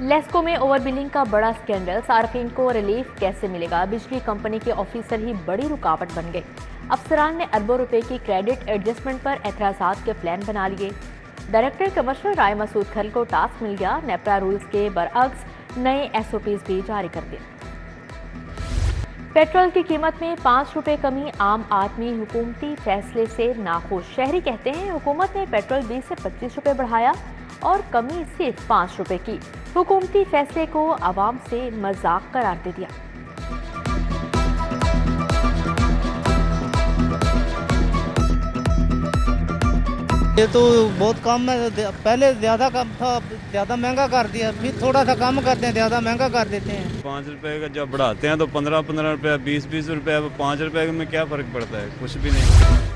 लेस्को में ओवरबिलिंग का बड़ा स्कैंडल, सार्फिन को रिलीफ कैसे मिलेगा? बिजली कंपनी के ऑफिसर ही बड़ी रुकावट बन गए। अफसरान ने अरबों रुपए की क्रेडिट एडजस्टमेंट पर एतराजात के प्लान बना लिए। डायरेक्टर कमर्शियल राय मसूद खल को टास्क मिल गया, नेपरा रूल्स के बरअक्स नए एसओपीज भी जारी कर दिए। पेट्रोल की कीमत में 5 रुपए कमी, आम आदमी हुकूमती फैसले से नाखुश। शहरी कहते हैं हुकूमत ने पेट्रोल 20 से 25 रुपए बढ़ाया और कमी सिर्फ 5 रुपए की। हुकूमती फैसले को आवाम से मजाक करार दे दिया। ये तो बहुत कम है, पहले ज्यादा कम था, ज्यादा महंगा कर दिया, फिर थोड़ा सा कम करते हैं, ज्यादा महंगा कर देते हैं। 5 रुपए का जब बढ़ाते हैं तो 15-15 रुपए, 20-20 रुपए, 5 रुपए में क्या फर्क पड़ता है? कुछ भी नहीं।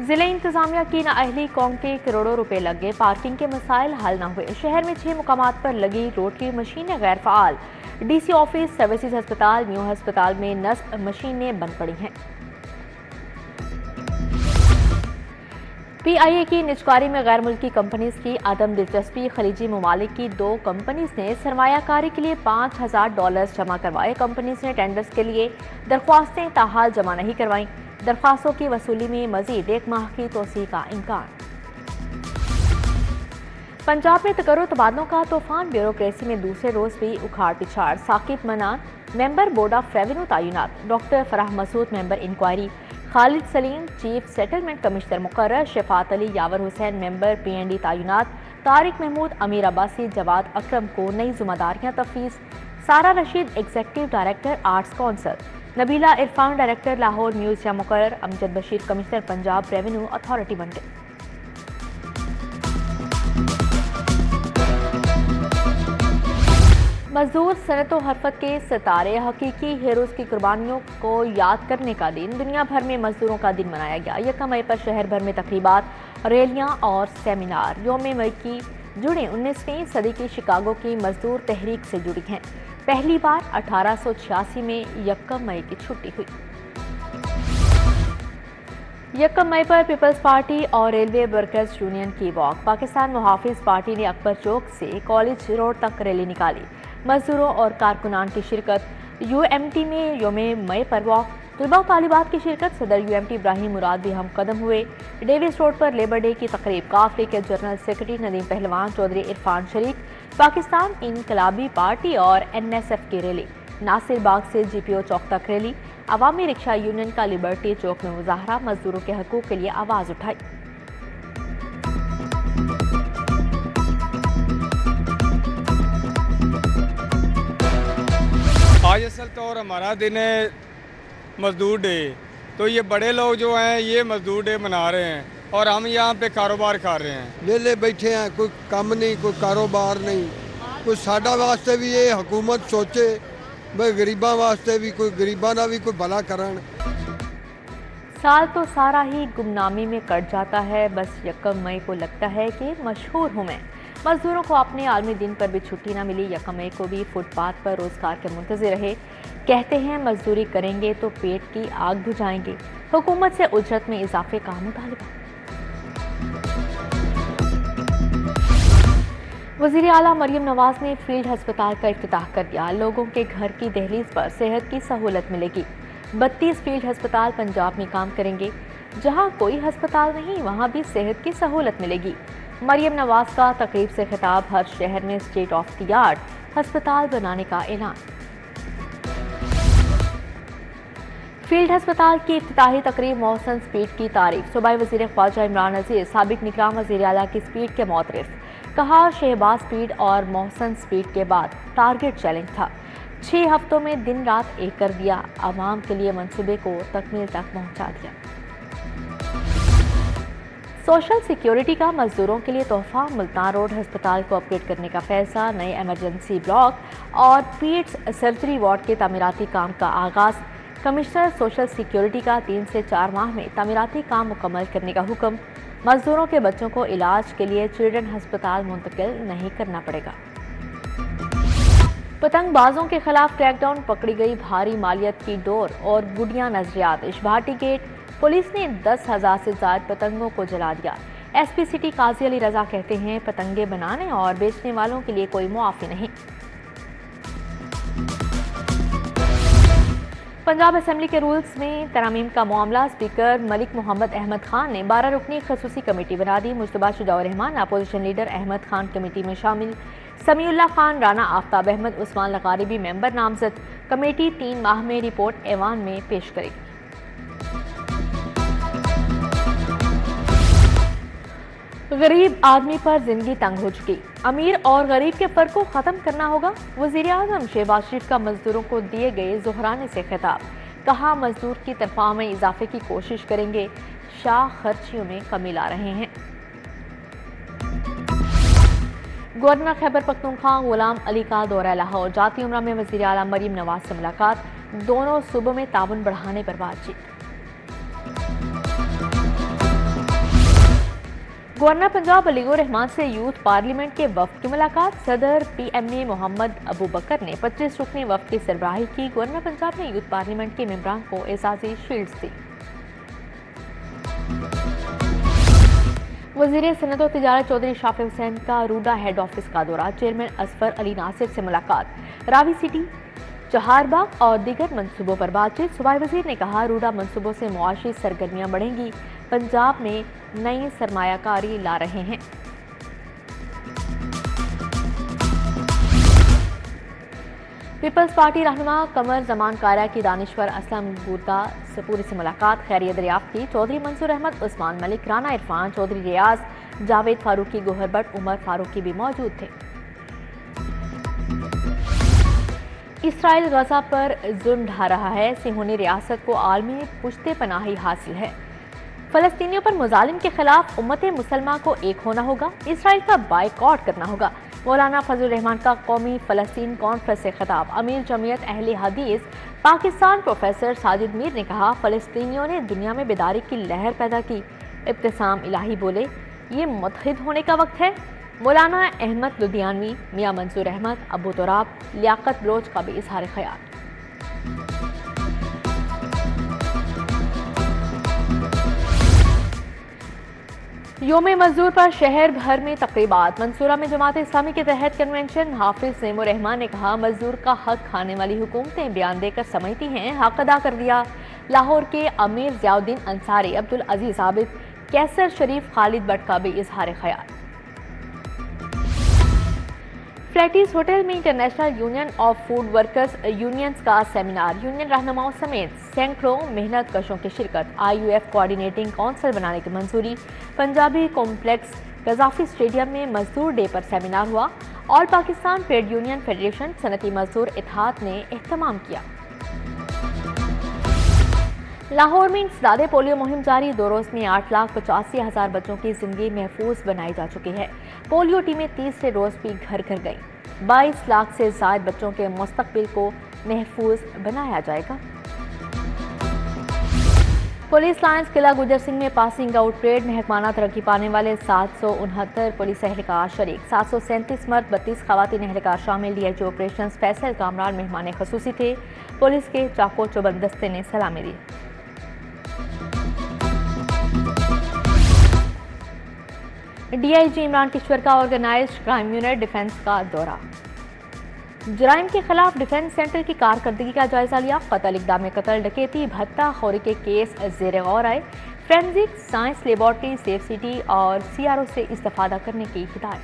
जिले इंतजामिया की नाअहली कौम के करोड़ों रुपए लग गए, पार्किंग के मसाइल हल न हुए। शहर में 6 मुकामात पर लगी रोटरी मशीनें गैर फाल। डीसी ऑफिस, सर्विसेज अस्पताल, न्यू अस्पताल में नस्ब मशीनें बंद पड़ी हैं। PIA की निजकारी में गैर मुल्की कंपनीज की आदम दिलचस्पी। खलीजी ममालिक की 2 कंपनीज ने सरमायाकारी के लिए $5000 जमा करवाए। कंपनीज ने टेंडर्स के लिए दरख्वास्तें ताहाल जमा नहीं करवाईं। दरख्वास्तों की वसूली में मजीद 1 माह की तोसी का इम्कान। पंजाब में तकर्रो तबादलों का तूफान, ब्यूरोक्रेसी में दूसरे रोज भी उखाड़ पिछाड़। Saqib Manan member board of revenue तैनात, doctor Farah Masood member inquiry, Khalid Salim chief settlement commissioner मुकर्रर, शफात अली यावर हुसैन मेंबर PND तैनात, तारिक महमूद, अमीर अब्बासी, जवाद अकरम को नई जिम्मेदारियां तफवीज, Sara Rashid executive director arts council, Nabila Irfan director Lahore museum मुकर्रर, Amjad Bashir commissioner Punjab revenue authority बन गए। मजदूर सनत व हरफत के सितारे, हकीकी हीरोज की कुर्बानियों को याद करने का दिन। दुनिया भर में मजदूरों का दिन मनाया गया। 1 मई पर शहर भर में तकरीबात, रैलियां और सेमिनार। योम मई की जुड़े 19वीं सदी की शिकागो की मजदूर तहरीक से जुड़ी हैं। पहली बार 1886 में 1 मई की छुट्टी हुई। 1 मई पर पीपल्स पार्टी और रेलवे वर्कर्स यूनियन की वॉक। पाकिस्तान मुहाफिज पार्टी ने अकबर चौक से कॉलेज रोड तक रैली निकाली। मजदूरों और कारकुनान की शिरकत। UMT में योम मई पर वॉक, तलबा और तालिबात की शिरकत। सदर UMT इब्राहिम मुराद भी हम कदम हुए। डेविस रोड पर लेबर डे की तकरीब। काफले के जनरल सेक्रेटरी नदीम पहलवान, चौधरी इरफान शरीक। पाकिस्तान इनकलाबी पार्टी और NSF की रैली। नासिर बाग से GPO चौक तक रैली। अवामी रिक्शा यूनियन का लिबर्टी चौक में मुजाहरा। मजदूरों के हकूक के लिए आवाज उठाई। आज असल तौर हमारा दिन है मजदूर डे, तो ये बड़े लोग जो हैं ये मजदूर डे मना रहे हैं और हम यहाँ पे कारोबार कर रहे हैं। वेले बैठे हैं, कोई काम नहीं, कोई कारोबार नहीं। कोई साडा वास्ते भी ये हुकूमत सोचे, भाई गरीबों वास्ते भी, कोई गरीबों का भी कोई भला करन। साल तो सारा ही गुमनामी में कट जाता है, बस 1 मई को लगता है कि मशहूर हूँ मैं। मजदूरों को अपने आलमी दिन पर भी छुट्टी न मिली। 1 मई को भी फुटपाथ पर रोजगार के मुंतजिर रहे। कहते हैं मजदूरी करेंगे तो पेट की आग बुझाएंगे। हुकूमत से उजरत में इजाफे का मुतालबा। वज़ीर आला मरियम नवाज ने फील्ड अस्पताल का इफ्तिताह कर दिया। लोगों के घर की दहलीज पर सेहत की सहूलत मिलेगी। 32 फील्ड अस्पताल पंजाब में काम करेंगे। जहां कोई अस्पताल नहीं, वहां भी सेहत की सहूलत मिलेगी। मरियम नवाज का तकरीब से खिताब। हर शहर में स्टेट ऑफ द आर्ट अस्पताल बनाने का ऐलान। फील्ड अस्पताल की इफ्तिताही तकरीब। मोहसन स्पीड की तारीफ। सूबाई वज़ीर ख्वाजा इमरान अजीज साबिक निगरान वज़ीर आला की स्पीड के मोतरफ। कहा शहबाज स्पीड और मोहसन स्पीड के बाद टारगेट चैलेंज था। 6 हफ्तों में दिन रात एक कर दिया। आवाम के लिए मंसूबे को तकमील तक पहुंचा दिया। सोशल सिक्योरिटी का मजदूरों के लिए तोहफा। मुल्तान रोड अस्पताल को अपग्रेड करने का फैसला। नए इमरजेंसी ब्लॉक और पीड्स सर्जरी वार्ड के तामीराती काम का आगाज। कमिश्नर सोशल सिक्योरिटी का 3 से 4 माह में तामीराती काम मुकम्मल करने का हुक्म। मजदूरों के बच्चों को इलाज के लिए चिल्ड्रन अस्पताल मुंतकिल नहीं करना पड़ेगा। पतंगबाजों के खिलाफ क्रैकडाउन। पकड़ी गई भारी मालियत की डोर और गुडियां नजरियात। इशभाटी गेट पुलिस ने 10,000 से ज्यादा पतंगों को जला दिया। एसपी सिटी काजी अली रजा कहते हैं, पतंगे बनाने और बेचने वालों के लिए कोई मुआफी नहीं। पंजाब असेंबली के रूल्स में तरमीम का मामला, स्पीकर मलिक मोहम्मद अहमद खान ने 12 रुकनी खसूसी कमेटी बना दी। मुश्तबा Shujaur Rehman opposition leader Ahmad Khan committee में शामिल। समीउल्लाह खान, राना आफ्ताब अहमद, उस्मान लगारी भी मेंबर नामजद। कमेटी 3 माह में रिपोर्ट ऐवान में पेश करेगी। गरीब आदमी पर जिंदगी तंग हो चुकी, अमीर और गरीब के फर्क को खत्म करना होगा। वजीर आजम शहबाज शरीफ का मजदूरों को दिए गए जोहराने से खिताब, कहा मजदूर की तनख्वाह में इजाफे की कोशिश करेंगे, शाह खर्चियों में कमी ला रहे हैं। गवर्नर खैबर पख्तूनख्वा गुलाम अली का दौरा लाहौर, जाती उम्रा में वजीर आला मरीम नवाज से मुलाकात, दोनों सूबों में ताउन बढ़ाने पर बातचीत। गवर्नर पंजाब अलीगुर रहमान से यूथ पार्लियामेंट के वफ्द की मुलाकात, सदर PMA मोहम्मद अबू बकर ने 25 रुकनी वफ्द की सरबराही की। गवर्नर पंजाब ने यूथ पार्लियामेंट के मेंबरान को एजाजी शील्ड्स दी। वजीर सनत और तिजारत चौधरी शाफी हुसैन का रूडा हेड ऑफिस का दौरा, चेयरमैन असफर अली नासिर से मुलाकात, रावी सिटी, चहारबाग और दीगर मनसूबों पर बातचीत। सूबाई वजीर ने कहा, रूडा मनसूबों से मुआशी सरगर्मियां बढ़ेंगी, पंजाब में नई सरमायाकारी ला रहे हैं। पीपल्स पार्टी रहनुमा कमर जमान कारा की दानिश्वर असलम गुर्दा सपूरी से मुलाकात, खैरियत दरियाफ्त की। चौधरी मंसूर अहमद, उस्मान मलिक, राना इरफान, चौधरी रियाज, जावेद फारूकी, गोहर भट्ट, उमर फारूकी भी मौजूद थे। इसराइल गजा पर जुल्म ढा रहा है, सिहोनी रियासत को आलमी पुश्ते पनाही हासिल है। फलस्तीनियों पर मुजालिम के खिलाफ उम्मत मुसलमान को एक होना होगा, इसराइल का बायकॉट करना होगा। मौलाना फजल रहमान का कौमी फलस्तीन कॉन्फ्रेंस से खिताब, अमीर जमीयत अहले हदीस पाकिस्तान प्रोफेसर साजिद मीर ने कहा, फलस्तीनियों ने दुनिया में बेदारी की लहर पैदा की। इब्तिसाम इलाही बोले, ये मुत्तहिद होने का वक्त है। मौलाना अहमद लुधियानवी, मियां मंसूर अहमद, अबू तुराब, लियाकत बलोच का भी इजहार ख्याल। योम मजदूर पर शहर भर में तकरीबात, मंसूरा में जमात इस्लामी के तहत कन्वेंशन। हाफिज नईमुर रहमान ने कहा, मजदूर का हक खाने वाली हुकूमतें बयान देकर समझती हैं, हक अदा कर दिया। लाहौर के अमीर ज़ियाउद्दीन अंसारी, अब्दुल अजीज आबिद, कैसर शरीफ, खालिद भट्ट का भी इजहार ख्याल। फ्लैटिस होटल में international union of food workers unions का सेमिनार, यूनियन रहनुमाओं समेत सैकड़ों मेहनत कशों की शिरकत। IUF कोऑर्डिनेटिंग काउंसिल बनाने की मंजूरी। पंजाबी कॉम्प्लेक्स गजाफी स्टेडियम में मजदूर डे पर सेमिनार हुआ। All Pakistan trade union federation सनती मजदूर इत्तेहाद ने एहतमाम किया। लाहौर में इंसदादे पोलियो मुहिम जारी, 2 रोज में 8,85,000 बच्चों की जिंदगी महफूज बनाई जा चुकी है। पोलियो टीमें तीसरे रोज भी घर घर गईं। 22 लाख से ज्यादा बच्चों के मुस्तकबिल को महफूज बनाया जाएगा। पुलिस लाइन्स किला गुजर सिंह में पासिंग आउट परेड, महकमाना तरक्की पाने वाले 769 पुलिस एहलकार शरीक, 737 मर्द, 32 खवातीन एहलकार शामिल। DIG ऑपरेशन फैसल कामरान मेहमान खसूसी थे। पुलिस के चाको चौबंद दस्ते ने सलामी दी। DIG इमरान किश्वर का ऑर्गेनाइज्ड क्राइम यूनिट डिफेंस का दौरा, जराइम के खिलाफ डिफेंस सेंटर की कारकर्दगी का जायजा लिया। कत्ल, इक़दाम कत्ल, डकैती, भत्ता खोरी के केस ज़ेर गौर आए। Forensic science laboratory, safe city और CRO से इस्तेफादा करने की हिदायत।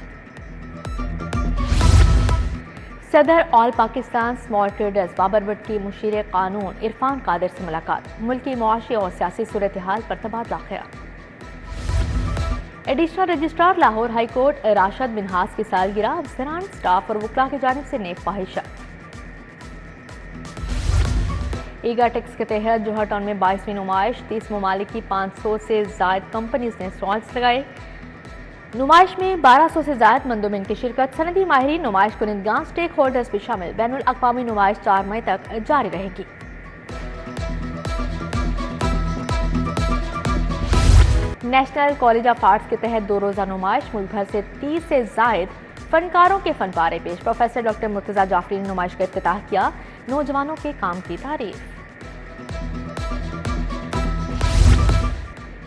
सदर all Pakistan small traders Babar Bhatt की मुशीर कानून इरफान कादिर से मुलाकात, मुल्की मुआशी और सियासी सूरत हाल पर तबादला ख्याल। Additional registrar Lahore high court Rashid Minhas की सालगिरह, अफसरान, स्टाफ और वकला की जानिब से नेक ख्वाहिशात। ईगा टेक्स के तहत जोहर टाउन में 22वीं नुमाइश, 30 ममालिक की 500 से ज्यादा कंपनीज ने स्टॉल्स लगाए। नुमाइश में 1200 से ज्यादा मंदोमिन की शिरकत। सनदी माहिरीन, नुमाइश कुनिंदगान, स्टेक होल्डर्स भी शामिल। बैनुल अक़वामी नुमाइश 4 मई तक जारी रहेगी। नेशनल कॉलेज ऑफ आर्ट्स के तहत 2 रोज़ा नुमाइश, मुल्क भर से 30 से जायद फनकारों के फनपारे पेश। प्रोफेसर डॉक्टर मुर्तज़ा जाफरी ने नुमाइश का इफ्तिताह किया, नौजवानों के काम की तारीफ।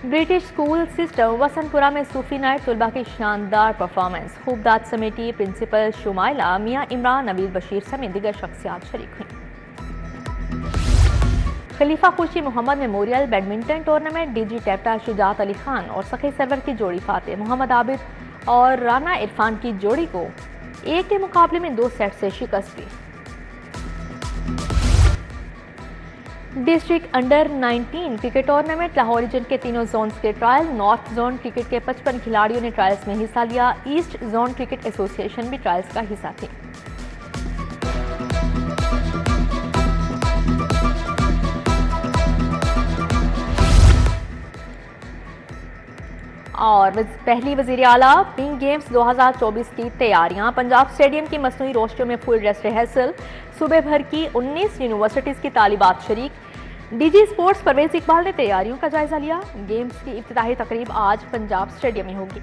ब्रिटिश स्कूल सिस्टम वसंतपुरा में सूफी नाइट तलबा की शानदार परफॉर्मेंस। खूब दाद समेटी प्रिंसिपल शुमाइला, मियां इमरान, नवीद बशीर समेत दीगर शख्सियात शरीक हुई। Khalifa Khurshid Mohammad memorial badminton tournament, DG TEPTA Shujaat Ali Khan और सखी सरवर की जोड़ी फातेह। मोहम्मद आबिद और राना इरफान की जोड़ी को एक के मुकाबले में 2 सेट से शिकस्त दी। District under 19 cricket tournament, Lahore region के तीनों जोन्स के ट्रायल। नॉर्थ जोन क्रिकेट के 55 खिलाड़ियों ने ट्रायल्स में हिस्सा लिया। ईस्ट जोन क्रिकेट एसोसिएशन भी ट्रायल्स का हिस्सा थी। और पहली वज़ीर आला पिंक गेम्स 2024 की तैयारियां। पंजाब स्टेडियम की मसनूई रोशनियों में फुल ड्रेस रिहर्सल। सुबह भर की 19 यूनिवर्सिटीज़ की तालिबात शरीक। डीजी स्पोर्ट्स परवेज इकबाल ने तैयारियों का जायजा लिया। गेम्स की इफ्तिताही तकरीब आज पंजाब स्टेडियम में होगी।